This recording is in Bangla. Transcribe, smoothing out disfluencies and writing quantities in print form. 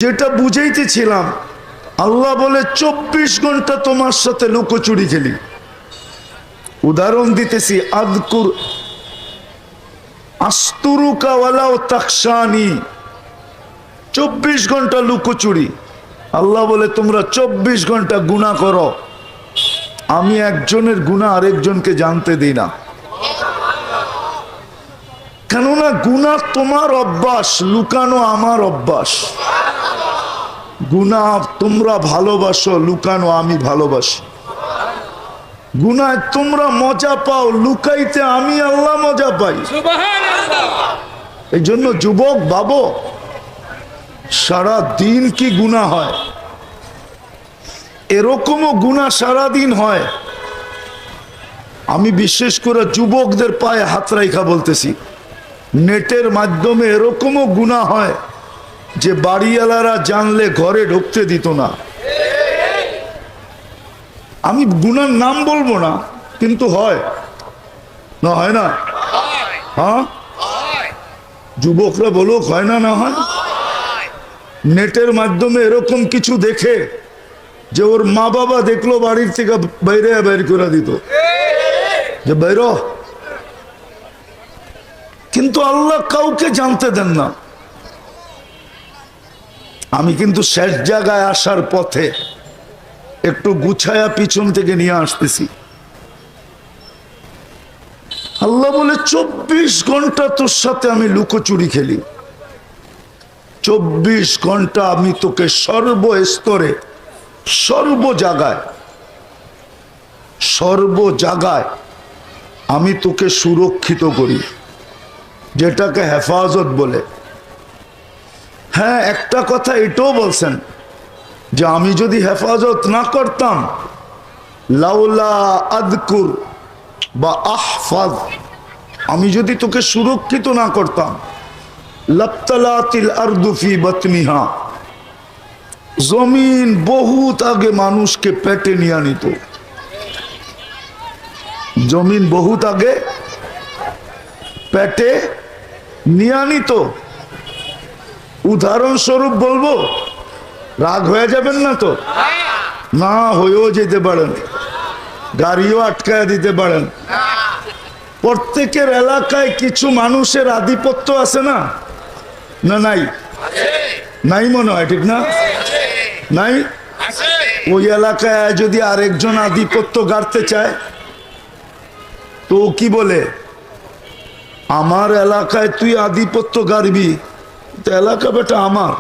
যেটা বুঝাইতেছিলাম, আল্লাহ বলে 24 ঘন্টা তোমার সাথে লুকোচুরি খেলি। উদাহরণ দিতেছি, আযকুর আস্তুরুকা ওয়ালাউ তাখশানি, 24 ঘন্টা লুকোচুরি। আল্লাহ বলে তোমরা 24 ঘন্টা গুনাহ করো, আমি একজনের গুনাহ আরেকজনকে জানতে দিই না। কেননা গুনাহ তোমার অভ্যাস, লুকানো আমার অভ্যাস। গুনাহ তোমরা ভালোবাসো, লুকানো আমি ভালোবাসি। গুনায় তোমরা মজা পাও, লুকাইতে আমি আল্লাহ মজা পাই। এই জন্য যুবক ভাবো, সারা দিন কি গুনাহ হয়? এরকমও গুনাহ সারা দিন হয়। আমি বিশেষ করে যুবকদের পায়ে হাত রাইখা বলতেছি, নেটের মাধ্যমে এরকমও গুনাহ হয় যে বাড়িওয়ালারা জানলে ঘরে ঢুকতে দিত না। আমি গুনার নাম বলবো না, কিন্তু হয় না? হয় না? হ্যাঁ, যুবকরা বলো, হয় না? না হয়? নেটের মাধ্যমে এরকম কিছু দেখে যে ওর মা বাবা দেখলো, বাড়ির থেকে বাইরে বের করে দিত যে বাইর। কিন্তু আল্লাহ কাউকে জানতে দেন না। আমি কিন্তু শেষ জায়গায় আসার পথে একটু গুছায়া পিছন থেকে নিয়ে আসতেছি। আল্লাহ বলে 24 ঘন্টা তোর সাথে আমি লুকোচুরি খেলি। 24 ঘন্টা আমি তোকে সর্বস্তরে, সর্ব জায়গায় আমি তোকে সুরক্ষিত করি, যেটাকে হেফাজত বলে। হ্যাঁ, একটা কথা এটাও বলছেন যে আমি যদি হেফাজত না করতাম, লাউলা আযকুর বা আহফাজ, আমি যদি তোকে সুরক্ষিত না করতাম, লাবতালাতিল আরদু ফি বাতনিহা, জমিন বহুত আগে মানুষকে পেটে নিয়ে নিত। জমিন বহুত আগে পেটে নিয়ে নিত। উদাহরণস্বরূপ বলবো, রাগ হয়ে যাবেন না তো? না হয়েও যেতে পারেন, গাড়িও আটকায় দিতে পারেন। প্রত্যেকের এলাকায় কিছু মানুষের আধিপত্য আছে না? না নাই? নাই মনে হয়, ঠিক না? নাই? ওই এলাকায় যদি আরেকজন আধিপত্য গাড়তে চায় তো কি বলে, আমার এলাকায় তুই আধিপত্য গাড়বি, তো এলাকা বেটা আমার।